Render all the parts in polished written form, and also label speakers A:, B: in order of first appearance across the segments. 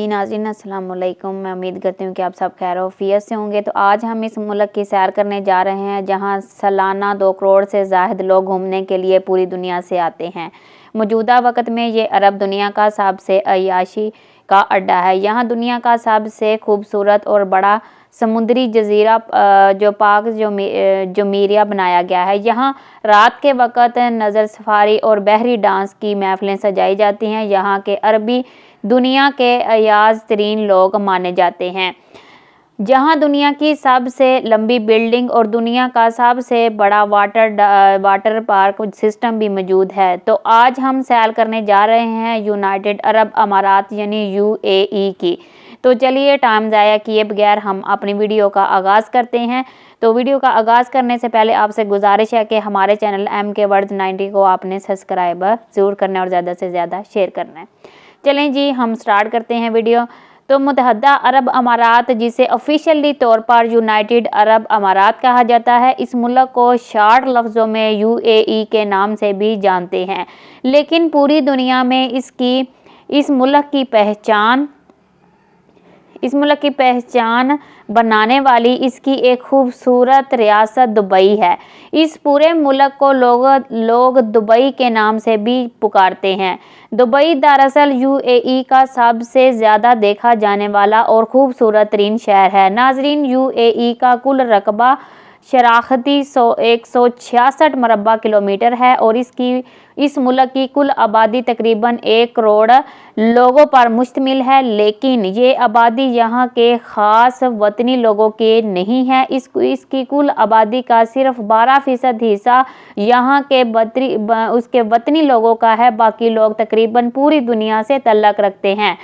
A: जी नाज़रीन अस्सलाम वालेकुम। मैं उम्मीद करती हूँ कि आप सब खैर-ओ-आफ़ियत से होंगे। तो आज हम इस मुल्क की सैर करने जा रहे हैं जहाँ सालाना 2 करोड़ से ज़ायद लोग घूमने के लिए पूरी दुनिया से आते हैं। मौजूदा वक़्त में ये अरब दुनिया का सबसे अय्याशी का अड्डा है। यहाँ दुनिया का सबसे खूबसूरत और बड़ा समुद्री जज़ीरा जो पाक जुमेइरा बनाया गया है। यहाँ रात के वक़्त नज़र सफारी और बहरी डांस की महफ़िलें सजाई जाती हैं। यहाँ के अरबी दुनिया के अयाज तरीन लोग माने जाते हैं। जहां दुनिया की सबसे लंबी बिल्डिंग और दुनिया का सबसे बड़ा वाटर पार्क सिस्टम भी मौजूद है। तो आज हम सैर करने जा रहे हैं यूनाइटेड अरब अमारात यानी UAE की। तो चलिए टाइम ज़ाया किए बगैर हम अपनी वीडियो का आगाज़ करते हैं। तो वीडियो का आगाज़ करने से पहले आपसे गुजारिश है कि हमारे चैनल MK वर्ल्ड 90 को आपने सब्सक्राइब ज़रूर करना है और ज़्यादा से ज़्यादा शेयर करना है। चलें जी हम स्टार्ट करते हैं वीडियो। तो मुत्तहदा अरब अमारात, जिसे ऑफिशियली तौर पर यूनाइटेड अरब अमारात कहा जाता है, इस मुल्क को शॉर्ट लफ्ज़ों में UAE के नाम से भी जानते हैं। लेकिन पूरी दुनिया में इस मुल्क की पहचान बनाने वाली इसकी एक खूबसूरत रियासत दुबई है। इस पूरे मुल्क को लोग दुबई के नाम से भी पुकारते हैं। दुबई दरअसल UAE का सबसे ज़्यादा देखा जाने वाला और खूबसूरत तरीन शहर है। नाजरीन, UAE का कुल रकबा शराखती 166 मरबा किलोमीटर है और इस मुल्क की कुल आबादी तकरीबन 1 करोड़ लोगों पर मुश्तमिल है। लेकिन ये आबादी यहाँ के ख़ास वतनी लोगों के नहीं है। इसकी कुल आबादी का सिर्फ 12% हिस्सा यहाँ के उसके वतनी लोगों का है। बाकी लोग तकरीबन पूरी दुनिया से तल्लक रखते हैं।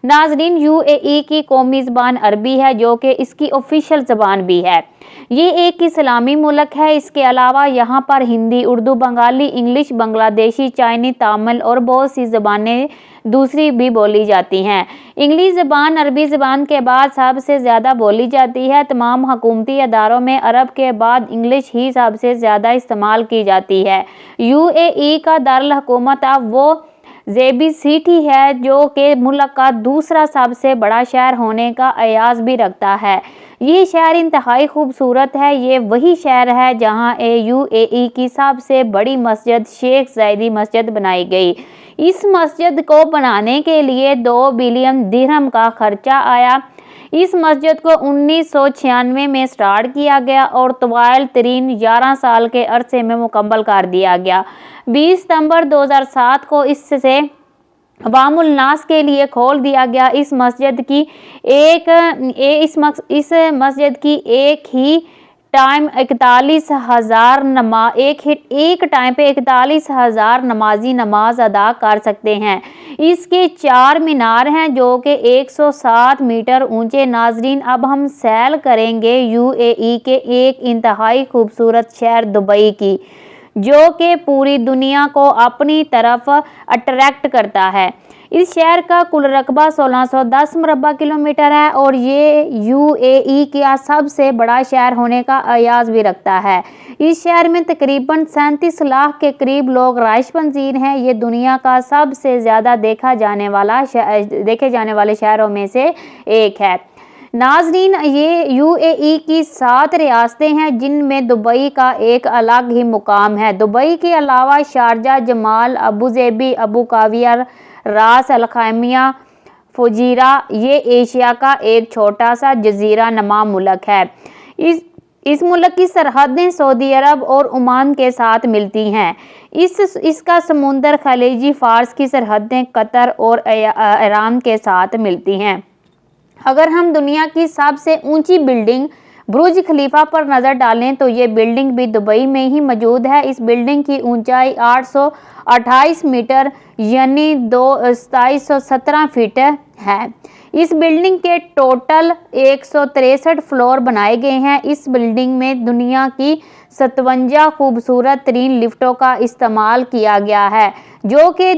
A: नाजरीन, UAE की कौमी ज़बान अरबी है जो कि इसकी ऑफिशियल ज़बान भी है। ये एक इस्लामी मुल्क है। इसके अलावा यहाँ पर हिंदी, उर्दू, बंगाली, इंग्लिश, बांग्लादेशी, चाइनी, तमिल और बहुत सी ज़बानें दूसरी भी बोली जाती हैं। इंग्लिश ज़बान अरबी ज़बान के बाद सबसे ज़्यादा बोली जाती है। तमाम हुकूमती अदारों में अरब के बाद इंग्लिश ही सबसे ज़्यादा इस्तेमाल की जाती है। UAE का दारुल हुकूमत अब वो ज़ेबी सिटी है जो कि मुल्क का दूसरा सबसे बड़ा शहर होने का एयाज भी रखता है। ये शहर इंतहाई खूबसूरत है। ये वही शहर है जहाँ UAE की सबसे बड़ी मस्जिद शेख ज़ायदी मस्जिद बनाई गई। इस मस्जिद को बनाने के लिए 2 बिलियन दिरहम का खर्चा आया। इस मस्जिद को 1996 में स्टार्ट किया गया और तवाइल तरीन 11 साल के अरसे में मुकम्मल कर दिया गया। 20 सितंबर 2007 को इससे अवामुल नास के लिए खोल दिया गया। इस मस्जिद की एक ही टाइम पे 41,000 नमाजी नमाज अदा कर सकते हैं। इसके 4 मीनार हैं जो कि 107 मीटर ऊंचे। नाजरीन, अब हम सैर करेंगे UAE के एक इंतहाई खूबसूरत शहर दुबई की, जो कि पूरी दुनिया को अपनी तरफ अट्रैक्ट करता है। इस शहर का कुल रकबा 1610 मरबा किलोमीटर है और ये UAE का सबसे बड़ा शहर होने का एयाज भी रखता है। इस शहर में तकरीबन 37 लाख के करीब लोग राइश पजीर हैं। ये दुनिया का सबसे ज़्यादा देखे जाने वाले शहरों में से एक है। नाजरीन, ये UAE की 7 रियासतें हैं जिनमें दुबई का एक अलग ही मुकाम है। दुबई के अलावा शारजा, जमाल, अबू ज़ेबी, अबू काविया, रास अल खैमिया, फुजीरा ये एशिया का एक छोटा सा जजीरा नमा मुल्क है। इस मुल्क की सरहदें सऊदी अरब और ओमान के साथ मिलती हैं। इसका समुंदर खलीजी फार्स की सरहदें कतर और ईरान के साथ मिलती हैं। अगर हम दुनिया की सबसे ऊंची बिल्डिंग बुर्ज खलीफा पर नज़र डालें तो ये बिल्डिंग भी दुबई में ही मौजूद है। इस बिल्डिंग की ऊंचाई 828 मीटर यानी 2717 फीट है। इस बिल्डिंग के टोटल 163 फ्लोर बनाए गए हैं। इस बिल्डिंग में दुनिया की 57 खूबसूरत तरीन लिफ्टों का इस्तेमाल किया गया है जो कि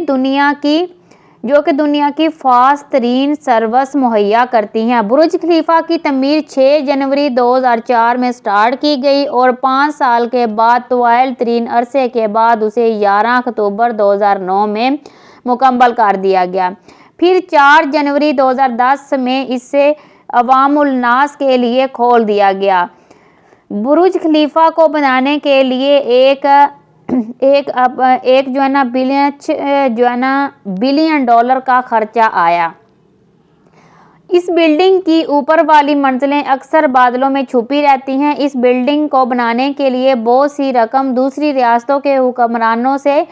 A: दुनिया की फास्ट तरीन सर्विस मुहैया करती हैं। बुर्ज खलीफा की तमीर 6 जनवरी 2004 में स्टार्ट की गई और 5 साल के बाद तवाइल तरीन अरसे के बाद उसे 11 अक्टूबर 2009 में मुकम्मल कर दिया गया। फिर 4 जनवरी 2010 में इसे अवामुल नास के लिए खोल दिया गया। बुर्ज खलीफा को बनाने के लिए एक बिलियन डॉलर का खर्चा आया। इस बिल्डिंग की ऊपर वाली मंजिलें अक्सर बादलों में छुपी रहती हैं। इस बिल्डिंग को बनाने के लिए बहुत सी रकम दूसरी रियासतों के हुक्मरानों से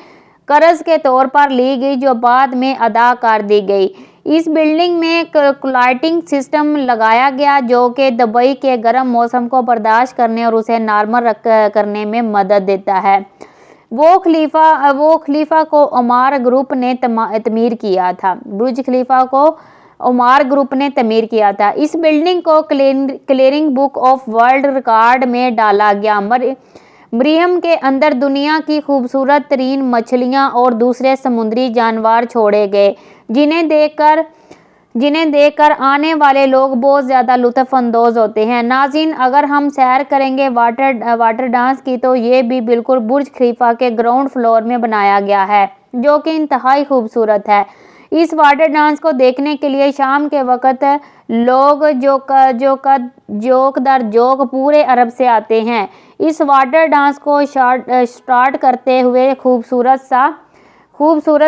A: कर्ज के तौर पर ली गई, जो बाद में अदा कर दी गई। इस बिल्डिंग में कूलिंग सिस्टम लगाया गया, जो कि दुबई के गर्म मौसम को बर्दाश्त करने और उसे नॉर्मल करने में मदद देता है। वो खलीफा को ओमार ग्रुप ने तमीर किया था। बुर्ज खलीफा को ओमार ग्रुप ने तमीर किया था। इस बिल्डिंग को cleaning book of world record में डाला गया। मरियम के अंदर दुनिया की खूबसूरत तरीन मछलियां और दूसरे समुद्री जानवर छोड़े गए, जिन्हें देखकर आने वाले लोग बहुत ज़्यादा लुत्फ़ अंदोज़ होते हैं। नाज़रीन, अगर हम सैर करेंगे वाटर डांस की, तो ये भी बिल्कुल बुर्ज खलीफा के ग्राउंड फ्लोर में बनाया गया है, जो कि इंतहाई खूबसूरत है। इस वाटर डांस को देखने के लिए शाम के वक़्त लोग जोक दर जोक पूरे अरब से आते हैं। इस वाटर डांस को स्टार्ट करते हुए खूबसूरत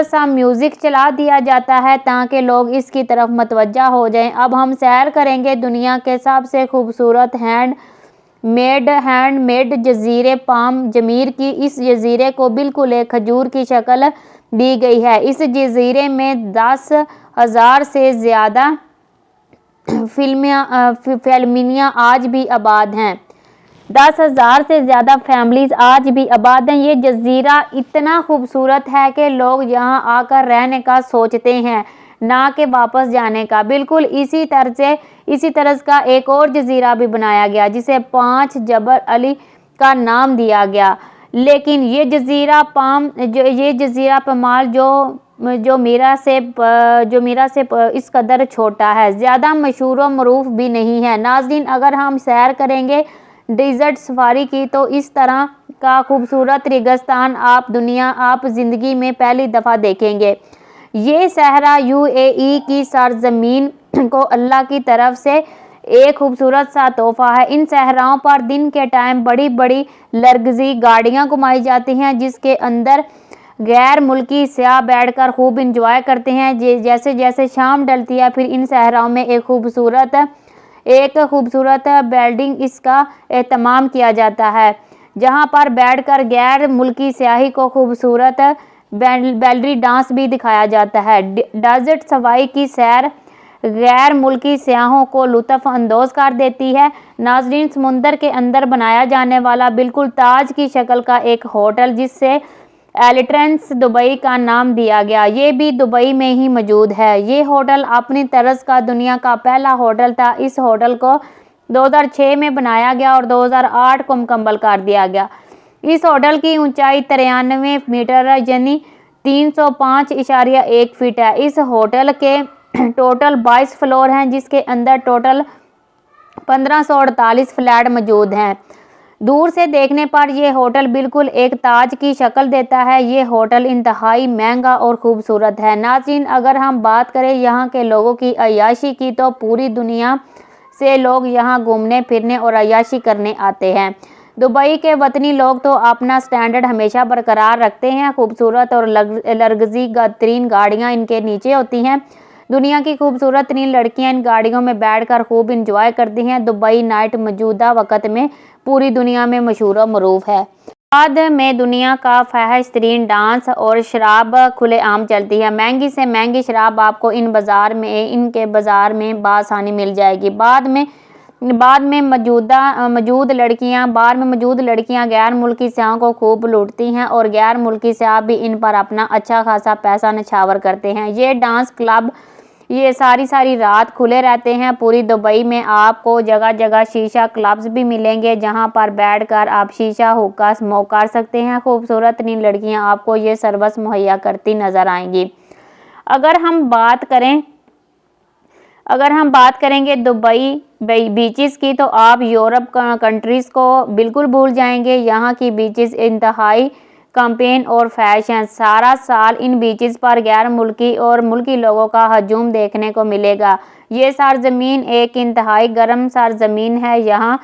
A: सा म्यूज़िक चला दिया जाता है, ताकि लोग इसकी तरफ मतवज्जा हो जाएं। अब हम सैर करेंगे दुनिया के सबसे खूबसूरत हैंडमेड जजीरे पाम जमीर की। इस जजीरे को बिल्कुल एक खजूर की शक्ल दी गई है। इस जजीरे में 10,000 से ज़्यादा फैमिलियाँ आज भी आबाद हैं। 10,000 से ज़्यादा फैमिलीज़ आज भी आबाद हैं। ये जजीरा इतना खूबसूरत है कि लोग यहाँ आकर रहने का सोचते हैं, ना कि वापस जाने का। बिल्कुल इसी तरह का एक और जजीरा भी बनाया गया, जिसे 5 जबल अली का नाम दिया गया। लेकिन ये जजीरा पमाल जो मीरा से इस कदर छोटा है, ज़्यादा मशहूर व मरूफ भी नहीं है। नाज़रीन, अगर हम सैर करेंगे डेजर्ट सफारी की, तो इस तरह का खूबसूरत रेगिस्तान आप ज़िंदगी में पहली दफ़ा देखेंगे। ये सहरा UAE की सरजमीन को अल्लाह की तरफ से एक खूबसूरत सा तोहफा है। इन सहराओं पर दिन के टाइम बड़ी बड़ी लग्जरी गाड़ियाँ घुमाई जाती हैं, जिसके अंदर गैर मुल्की सयाह बैठकर खूब इंजॉय करते हैं। जैसे जैसे शाम ढलती है, फिर इन सहराओं में एक खूबसूरत बिल्डिंग इसका एहतमाम किया जाता है, जहां पर बैठकर गैर मुल्की सयाही को खूबसूरत बेल्ली डांस भी दिखाया जाता है। डेजर्ट सफारी की सैर गैर मुल्की सयाहों को लुत्फ़ अंदोज़ कर देती है। नाज़रीन, समुंदर के अंदर बनाया जाने वाला बिल्कुल ताज की शक्ल का एक होटल, जिससे एलिट्रेंस दुबई का नाम दिया गया, ये भी दुबई में ही मौजूद है। ये होटल अपनी तर्ज का दुनिया का पहला होटल था। इस होटल को 2006 में बनाया गया और 2008 को मुकम्मल कर दिया गया। इस होटल की ऊंचाई 93 मीटर यानी 305.1 फीट है। इस होटल के टोटल 22 फ्लोर हैं, जिसके अंदर टोटल 1548 फ्लैट मौजूद हैं। दूर से देखने पर यह होटल बिल्कुल एक ताज की शक्ल देता है। ये होटल इंतहाई महंगा और खूबसूरत है। नाज़रीन, अगर हम बात करें यहाँ के लोगों की अय्याशी की, तो पूरी दुनिया से लोग यहाँ घूमने फिरने और अय्याशी करने आते हैं। दुबई के वतनी लोग तो अपना स्टैंडर्ड हमेशा बरकरार रखते हैं। खूबसूरत और लग्जरी तरीन गाड़ियाँ इनके नीचे होती हैं। दुनिया की खूबसूरत तरीन लड़कियां इन गाड़ियों में बैठकर खूब इंजॉय करती हैं। दुबई नाइट मौजूदा वक़्त में पूरी दुनिया में मशहूर और मरूफ है। बाद में दुनिया का फहश तरीन डांस और शराब खुलेआम चलती है। महंगी से महंगी शराब आपको इनके बाज़ार में बासानी मिल जाएगी। बाद में मौजूद लड़कियां गैर मुल्की सयाहों को खूब लूटती हैं और गैर मुल्की सयाह भी इन पर अपना अच्छा खासा पैसा नछावर करते हैं। ये डांस क्लब ये सारी रात खुले रहते हैं। पूरी दुबई में आपको जगह जगह शीशा क्लब्स भी मिलेंगे, जहां पर बैठकर आप शीशा हुक्का स्मोक कर सकते हैं। खूबसूरत नील लड़कियां आपको ये सर्विस मुहैया करती नज़र आएंगी। अगर हम बात करेंगे दुबई बीचेस की, तो आप यूरोप कंट्रीज़ को बिल्कुल भूल जाएंगे। यहाँ की बीचेस इंतहाई कैंपेन और फैशन। सारा साल इन बीचेस पर गैर मुल्की और मुल्की लोगों का हजूम देखने को मिलेगा। ये सरजमीन एक इंतहाई गर्म सरजमीन है। यहाँ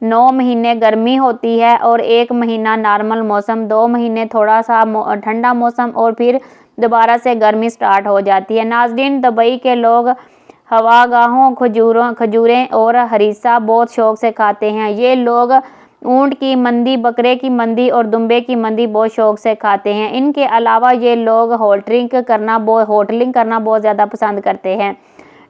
A: 9 महीने गर्मी होती है और 1 महीना नॉर्मल मौसम, 2 महीने थोड़ा सा ठंडा मौसम और फिर दोबारा से गर्मी स्टार्ट हो जाती है। नाज़रीन, दुबई के लोग हवागाहों, खजूरें और हरीसा बहुत शौक से खाते हैं। ये लोग ऊँट की मंदी, बकरे की मंदी और दुम्बे की मंदी बहुत शौक से खाते हैं। इनके अलावा ये लोग होटलिंग करना बहुत ज़्यादा पसंद करते हैं।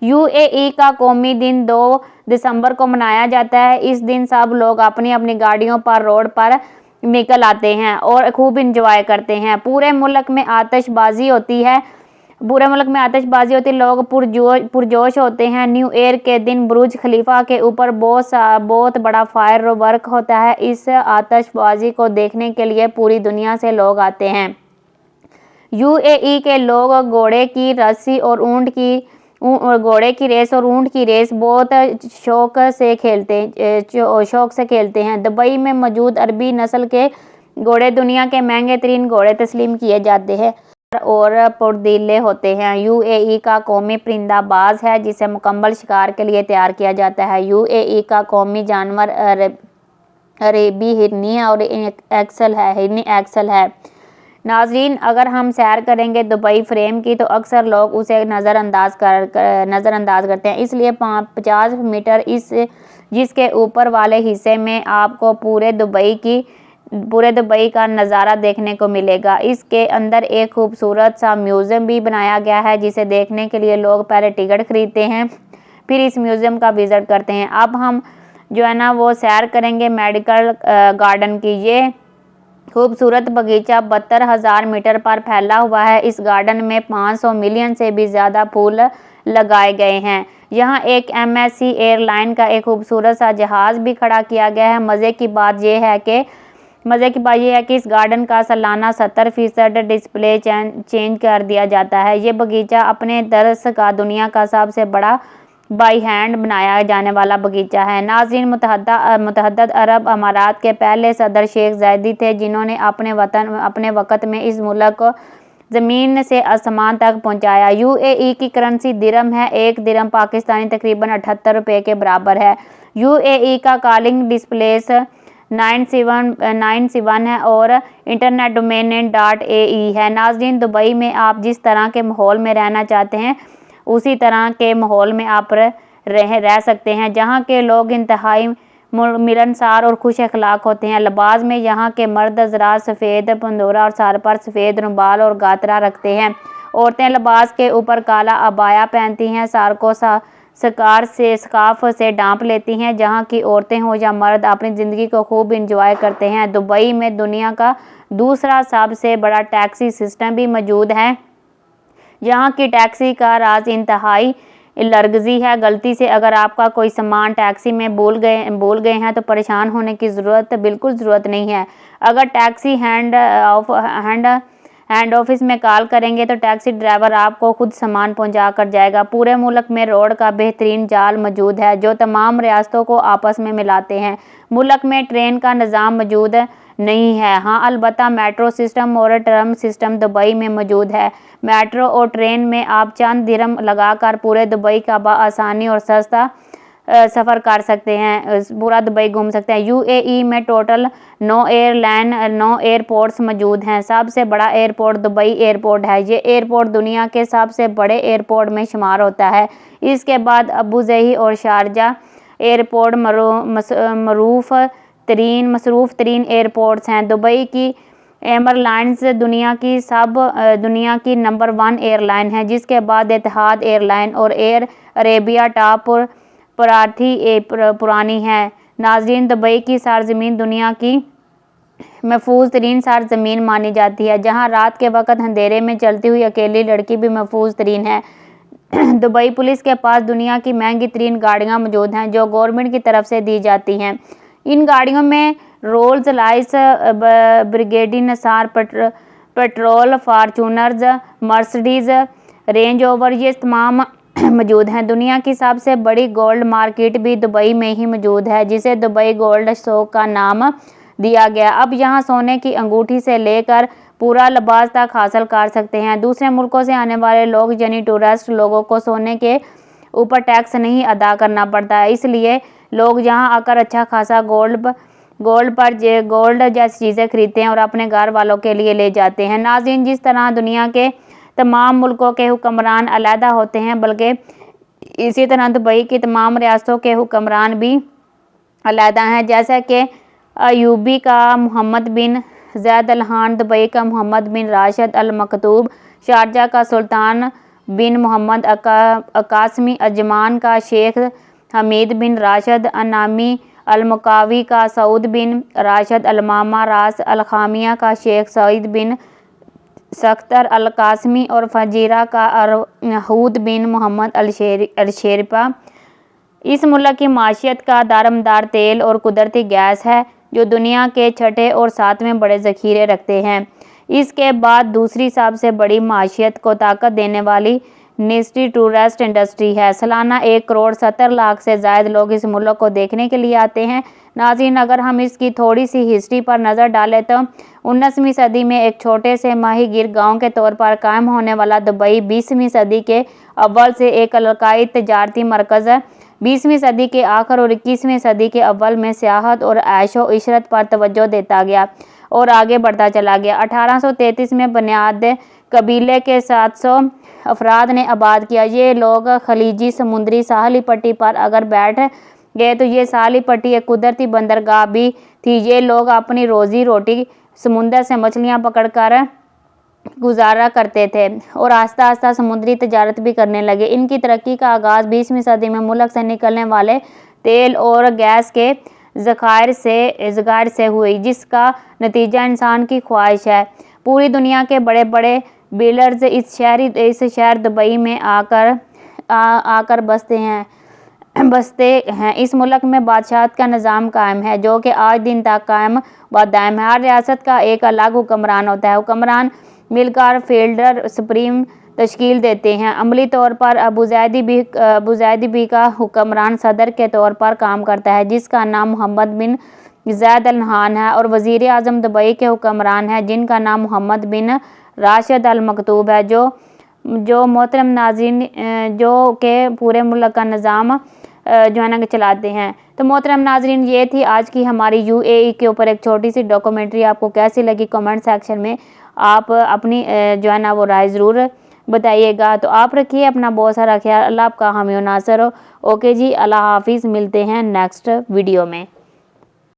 A: यूएई का कौमी दिन 2 दिसंबर को मनाया जाता है। इस दिन सब लोग अपनी अपनी गाड़ियों पर रोड पर निकल आते हैं और खूब इंजॉय करते हैं। पूरे मुल्क में आतिशबाजी होती है। लोग पुरजोश होते हैं। न्यू ईयर के दिन बुर्ज खलीफा के ऊपर बहुत बड़ा फायर वर्क होता है। इस आतिशबाजी को देखने के लिए पूरी दुनिया से लोग आते हैं। यूएई के लोग घोड़े की रेस और ऊँट की रेस बहुत शौक से खेलते हैं। दुबई में मौजूद अरबी नस्ल के घोड़े दुनिया के महंगे तरीन घोड़े तस्लीम किए जाते हैं और फुर्तीले होते हैं। यूएई का कौमी परिंदा बाज है, जिसे मुकम्मल शिकार के लिए तैयार किया जाता है। यूएई का कौमी जानवर अरेबी हिरनी और हिरनी एक्सल है। नाजरीन, अगर हम सैर करेंगे दुबई फ्रेम की तो अक्सर लोग उसे नज़रअंदाज करते हैं। इसलिए 50 मीटर जिसके ऊपर वाले हिस्से में आपको पूरे दुबई का नज़ारा देखने को मिलेगा। इसके अंदर एक खूबसूरत सा म्यूज़ियम भी बनाया गया है, जिसे देखने के लिए लोग पहले टिकट खरीदते हैं, फिर इस म्यूज़ियम का विज़िट करते हैं। अब हम जो है ना वो सैर करेंगे मेडिकल गार्डन की। ये खूबसूरत बगीचा 72,000 मीटर पर फैला हुआ है। इस गार्डन में 500 मिलियन से भी ज़्यादा फूल लगाए गए हैं। यहाँ एक MSC एयरलाइन का एक खूबसूरत सा जहाज़ भी खड़ा किया गया है। मज़े की बात यह है कि इस गार्डन का सालाना 70% डिस्प्ले चेंज कर दिया जाता है। ये बगीचा अपने दर्स का दुनिया का सबसे बड़ा बाई हैंड बनाया जाने वाला बगीचा है। नाज़रीन, मुतहद्दद अरब अमारात के पहले सदर शेख ज़ायदी थे, जिन्होंने अपने वक़्त में इस मुल्क को ज़मीन से आसमान तक पहुंचाया। यूएई की करेंसी दिरहम है। 1 दिरहम पाकिस्तानी तकरीबन 78 रुपये के बराबर है। यूएई का कॉलिंग डिस्प्लेस 971 है और इंटरनेट डोमेन .ae है। नाज़रीन, दुबई में आप जिस तरह के माहौल में रहना चाहते हैं उसी तरह के माहौल में आप रह सकते हैं, जहाँ के लोग इंतहाई मिलनसार और खुश अखलाक होते हैं। लिबास में यहाँ के मर्द ज़रा सफ़ेद पंदोरा और सर पर सफ़ेद रुमाल और गातरा रखते हैं। औरतें लिबास के ऊपर काला अबाया पहनती हैं, सर को स्कार्फ से ढांप लेती हैं। जहाँ की औरतें हो या मर्द अपनी ज़िंदगी को खूब इंजॉय करते हैं। दुबई में दुनिया का दूसरा सबसे बड़ा टैक्सी सिस्टम भी मौजूद है। यहाँ की टैक्सी का राज इंतहाई लरगजी है। गलती से अगर आपका कोई सामान टैक्सी में भूल गए हैं तो परेशान होने की बिल्कुल ज़रूरत नहीं है। अगर टैक्सी हैंड ऑफिस में कॉल करेंगे तो टैक्सी ड्राइवर आपको खुद सामान पहुंचा कर जाएगा। पूरे मुल्क में रोड का बेहतरीन जाल मौजूद है, जो तमाम रियासतों को आपस में मिलाते हैं। मुल्क में ट्रेन का निज़ाम मौजूद नहीं है। हाँ, अलबत्ता मेट्रो सिस्टम और ट्रम सिस्टम दुबई में मौजूद है। मेट्रो और ट्रेन में आप चंद दिरहम लगाकर पूरे दुबई का आसानी और सस्ता सफ़र कर सकते हैं, पूरा दुबई घूम सकते हैं। यूएई में टोटल 9 एयरपोर्ट्स मौजूद हैं। सबसे बड़ा एयरपोर्ट दुबई एयरपोर्ट है। ये एयरपोर्ट दुनिया के सबसे बड़े एयरपोर्ट में शुमार होता है। इसके बाद अबू ज़ही और शारजा एयरपोर्ट मसरूफ़ तरीन एयरपोर्ट्स हैं। दुबई की एयरलाइंस दुनिया की नंबर 1 एयरलाइन है, जिसके बाद एतिहाद एयरलाइन और एयर अरेबिया टॉप पुरानी है। नाज़रीन, दुबई की सरजमीन दुनिया की महफूज तरीन सरजमीन मानी जाती है, जहां रात के वक्त अंधेरे में चलती हुई अकेली लड़की भी महफूज तरीन है। दुबई पुलिस के पास दुनिया की महंगी तरीन गाड़ियाँ मौजूद हैं, जो गवर्नमेंट की तरफ से दी जाती हैं। इन गाड़ियों में रोल्स रॉयस, ब्रिगेडी निसार, petrol, Fortuners, Mercedes, Range Rover ये तमाम मौजूद हैं। दुनिया की सबसे बड़ी गोल्ड मार्केट भी दुबई में ही मौजूद है, जिसे दुबई गोल्ड शो का नाम दिया गया। अब यहाँ सोने की अंगूठी से लेकर पूरा लिबास तक हासिल कर सकते हैं। दूसरे मुल्कों से आने वाले लोग यानी टूरिस्ट लोगों को सोने के ऊपर टैक्स नहीं अदा करना पड़ता है, इसलिए लोग यहाँ आकर अच्छा खासा गोल्ड जैसी चीज़ें खरीदते हैं और अपने घर वालों के लिए ले जाते हैं। नाज़रीन, जिस तरह दुनिया के तमाम मुल्कों के हुक्मरान अलहदा होते हैं, बल्कि इसी तरह दुबई की तमाम रियासतों के हुक्मरान भी अलहदा हैं। जैसा कि यूबी का मोहम्मद बिन ज़ैद अल नहान, दुबई का मोहम्मद बिन राशिद अल मकतूम, शारजा का सुल्तान बिन मोहम्मद अकासमी, अजमान का शेख हमीद बिन राशिद अल नामी, अल-मुकावी का सऊद बिन राशिद अल मामा, रास अल खामिया का शेख सईद बिन सख्तर अल कासमी और फजीरा का अरहूद बिन मोहम्मद अल शेरपा। इस मुल्क की माशियत का दारमदार तेल और कुदरती गैस है, जो दुनिया के छठे और सातवें बड़े ज़ख़ीरे रखते हैं। इसके बाद दूसरी सबसे बड़ी माशियत को ताकत देने वाली निस्टी टूरिस्ट इंडस्ट्री है। सालाना 1 करोड़ 70 लाख से ज़ायद लोग इस मुल्क को देखने के लिए आते हैं। नाज़रीन, अगर हम इसकी थोड़ी सी हिस्ट्री पर नज़र डालें तो 19वीं सदी में एक छोटे से माहीगीर गांव के तौर पर कायम होने वाला दुबई 20वीं सदी के अव्वल से एक इलाकाई तजारती मरकज़ है। 20वीं सदी के आखिर और 21वीं सदी के अव्वल में सियाहत और ऐशो इशरत पर तवज्जो देता गया और आगे बढ़ता चला गया। 1833 में बुनियाद कबीले के 700 अफराद ने आबाद किया। ये लोग खलीजी समुद्री साहली पट्टी पर अगर बैठ गए तो ये साहली पट्टी एक कुदरती बंदरगाह भी थी। ये लोग अपनी रोज़ी रोटी समुंदर से मछलियाँ पकड़कर गुजारा करते थे और आस्ता आस्ता समुद्री तजारत भी करने लगे। इनकी तरक्की का आगाज़ 20वीं सदी में मुल्क से निकलने वाले तेल और गैस के ज़खायर से हुई, जिसका नतीजा इंसान की ख्वाहिश है। पूरी दुनिया के बड़े बड़े बिल्डर्स इस शहर दुबई में आकर बसते हैं। इस मुल्क में बादशाहत का निज़ाम कायम है, जो कि आज दिन तक कायम व दायम है। हर रियासत का एक अलग हुक्मरान होता है। हुक्मरान मिलकर फील्डर सुप्रीम तश्कील देते हैं। अमली तौर पर अबुज़ैदी भी का हुक्मरान सदर के तौर पर काम करता है, जिसका नाम मोहम्मद बिन ज़ैद अल नहान है, और वज़ीर आज़म दुबई के हुक्मरान हैं, जिनका नाम मोहम्मद बिन राशिद अल मकतूम है, जो मोहतरम नाज़रीन जो के पूरे मुल्क का निज़ाम जो है ना चलाते हैं। तो मोहतरम नाज़रीन, ये थी आज की हमारी यूएई के ऊपर एक छोटी सी डॉक्यूमेंट्री। आपको कैसी लगी कमेंट सेक्शन में आप अपनी जो है ना वो राय ज़रूर बताइएगा। तो आप रखिए अपना बहुत सारा ख्याल। अल्लाह आपका हामी नासर हो। ओके जी, अल्लाह हाफिज़। मिलते हैं नेक्स्ट वीडियो में।